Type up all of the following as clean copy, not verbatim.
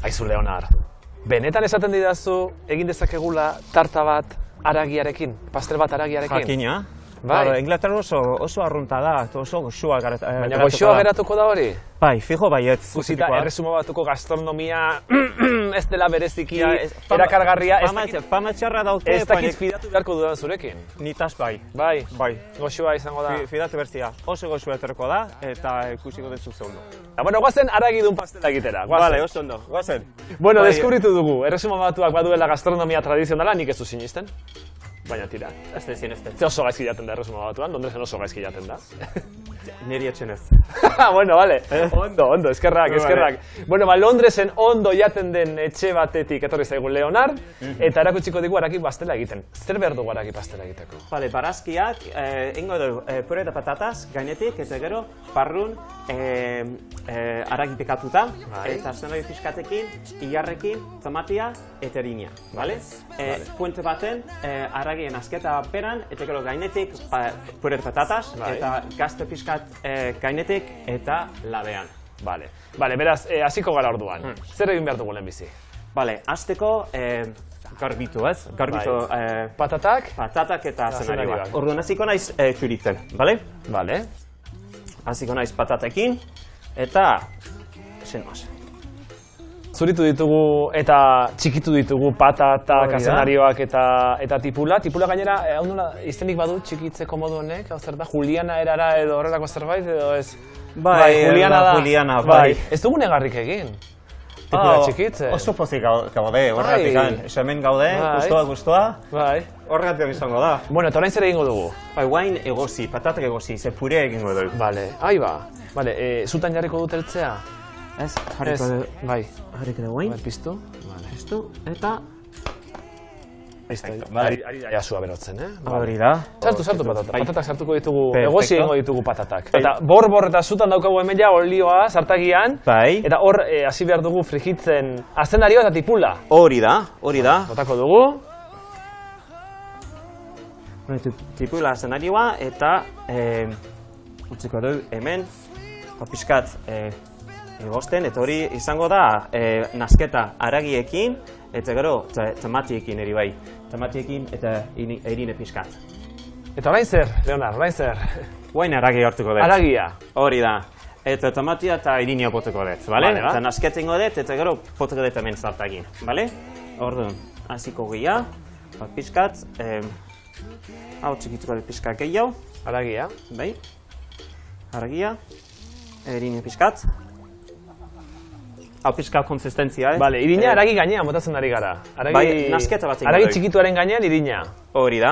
Aizu, Leonar, benetan esaten didazu egin dezakegula tarta bat haragiarekin, pastel bat haragiarekin? Jakina. Bai. Inglaterra oso arrunta da, oso goxua geratuko da. Baina goxua geratuko da hori? Bai, fijo baietz. Ikusita, erresuma batuko gastronomia ez dela bereziki erakargarria. Fama txarra daute. Ez dakit fidatu beharko dudan zurekin. Nitaz bai. Bai? Bai. Goxua izango da. Fidatu berzia. Oso goxua etorko da, eta ikusiko dut ze ondo. Bueno, guazen haragidun pastela egitera. Vale, oso ondo. Guazen. Bueno, deskubritu dugu. Erresuma batuak baduela gastronomia tradizionala, nik ez du sinisten. Baina tira. Ez da ezin ez da. Ze oso gaizki jaten da Erresuma Batuan, Londresen oso gaizki jaten da. Niri etxen ez. Bueno, vale. Ondo, eskerrak. Bueno, Londresen ondo jaten den etxe batetik etorri zaigu Leonar, eta erakutsiko digu haragi pastela egiten. Zer behar dugu haragi pastela egiteko? Vale, barazkiak, ingo dugu puré de patatas, gainetik, eta gero, parrun, haragi pikatuta, eta zenoio fiskatekin, ilarrekin, tomatia, eta erinia, vale? Puente baten, haragien asketa peran, eta gero gainetik, puré de patatas, eta gazte fiskat gainetik, eta labean. Vale, beraz, hasiko gara orduan. Zer egin behar dugu lehenbizi? Vale, hasteko, garbitu, ez? Garbitu... Patatak? Patatak eta zenarioak. Orduan, hasiko naiz txuritzen, bale? Bale. Hasiko naiz patatekin, eta... Zenaz. Zuritu ditugu eta txikitu ditugu patatak, zenarioak eta tipula. Tipula gainera, hau nola, izenik badu txikitzeko modu honek? Hau zer da, Juliana erara edo horrelako zerbait, edo ez? Bai, Juliana, bai. Ez dugu negarrik egin? Tipula txikitze? Oso pozik gaude, horregatik gan. Hemen gaude, guztua. Bai. Horregatik izango da. Bueno, eta orain zer egingo dugu? Bai, guain egozi, patatak egozi, ze pure egingo dugu. Bale, aiba. Bale, zutan jarriko dut eltzea? Ez, jarriko dugu. Bai. Jarriko dugu guain. Piztu. Piztu, eta... Ari da jasua berotzen, Hori da. Sartu patatak. Patatak sartuko ditugu, egozi egingo ditugu patatak. Eta bor eta zutan daukagu hemen ja olioa sartagian. Bai. Eta hor hasi behar dugu frijitzen azenarioa eta tipula. Hori da. Botako dugu. Tipula azenarioa eta utziko dugu hemen pixkat egosten, eta hori izango da nasketa haragiekin eta gero tomatiekin eri bai. Tomatiekin eta erine pixkat. Eta orain zer, Leonar, orain zer? Guain haragi hartuko dut. Haragia. Hori da. Eta tomatia eta erinia boteko dut, bale? Eta nasketengo dut eta gero boteko dut hemen zartagin, bale? Orduan, hasiko gila, pixkat, hau txikituko dut pixkat gehiago. Haragia. Bai. Haragia, erinia pixkat. Hau pixka konsistentzia, Bale, irina haragi gainean botatzen ari gara. Bai, nasketa bat ingo dugu. Haragi txikituaren gainean irina. Hori da.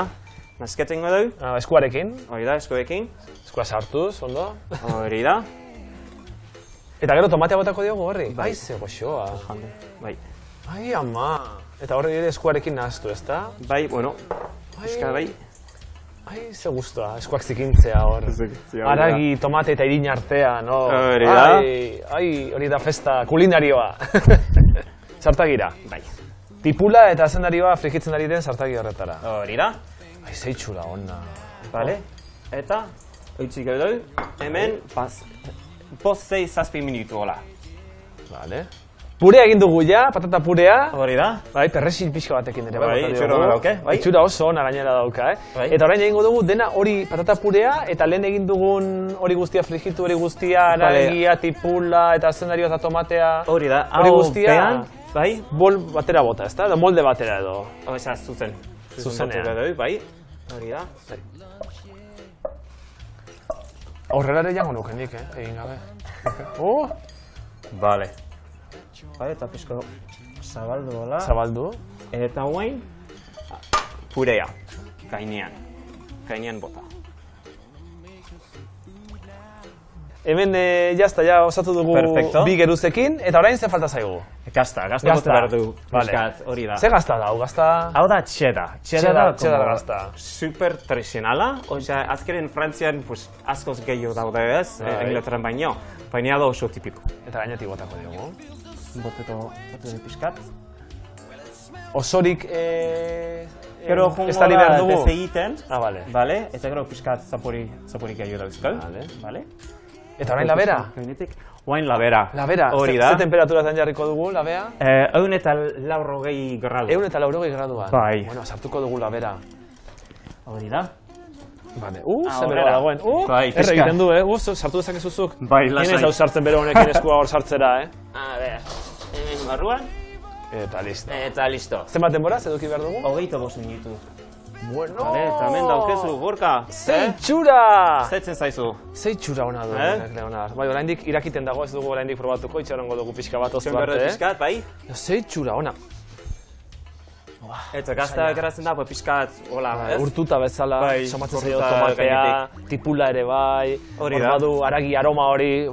Nasketa ingo dugu. Eskuarekin. Hori da, eskuarekin. Eskua sartuz, ondo. Hori da. Eta gero tomatea botako diogu horri. Bai, ze goxoa. Bai. Ai, ama. Eta horri ere eskuarekin nahaztu, ezta? Bai, bueno. Pixka, bai. Ai, ze guztua, eskuak zikintzea hor. Haragi, tomate eta irina artean, no? Hori da. Ai, hori da festa kulinarioa. Sartagira. Bai. Tipula eta azenarioa frijitzen ari den sartagi horretara. Hori da. Ai, ze itxura hona. Bale. Eta, oitzik edo, hemen, post 6-7 minutu hola. Bale. Purea egin dugu ja, patata purea. Hori da. Bai, perresin pixka batekin ere. Bai, itxura hona dauke. Itxura oso hona gainera dauka, Eta orain egingo dugu dena hori patata purea, eta lehen egin dugun hori guztia frijitu, hori guztia, haragia, tipula, eta azenarioa eta tomatea. Hori da, hori guztia, bai? Bol batera bota, ezta? Edo molde batera edo. Oza, zuzen. Zuzenean. Bai, hori da. Aurrera ere jango nuken nik, egin gabe. Bale. Bai, eta pizko zabaldu hola. Zabaldu. Eta guain, purea, gainean bota. Hemen jazta, ja osatu dugu bi geruzekin, eta orain ze falta zaigu? Gazta bote behar du, pixkat, hori da. Ze gazta da, gazta? Hau da cheddar. Cheddar gazta. Super tradizionala, oza, azkeren Frantzian askoz gehiago daude ez, Inglaterran baino, baina da oso tipiko. Eta gainetik botako dugu. Boteko pixkat. Osorik Gero jungo da desegiten, bale. Bale, eta gero pixkat zaporik gehiago dauzkal. Bale. Eta orain labera? Gainetik, orain labera. Labera, Hori da. ze temperaturazan jarriko dugu labea? 180 gradu. 180 graduan. Bai. Bueno, sartuko dugu labera. Hori da. Vale. Zer Aurrera. bero dagoen. Bai, Erre pixka. egiten du, sartu dezakezuzuk. Bai, lasai. Nien ez hau sartzen bero honekin eskua hor sartzera, A ber, hemen barruan. Eta listo. Eta listo. Zenbat denboraz eduki behar dugu? 25 minutu. Bueno. Vale, eta hemen daukezu, Gorka. Zei txura! Zaitzen zaizu. Zei txura hona du, Leonard. Bai, oraindik irakiten dago, ez dugu oraindik probatuko, itxarongo dugu pixka bat oztu arte, Pixkat, bai. Zei txura, ona. Eta gazta geratzen da, pixkat, hola, ez? Urtuta bezala, Bai, somatzen zaio urtuta tomatea, gainetik. tipula ere bai, Hori hor da. badu aragi aroma hori,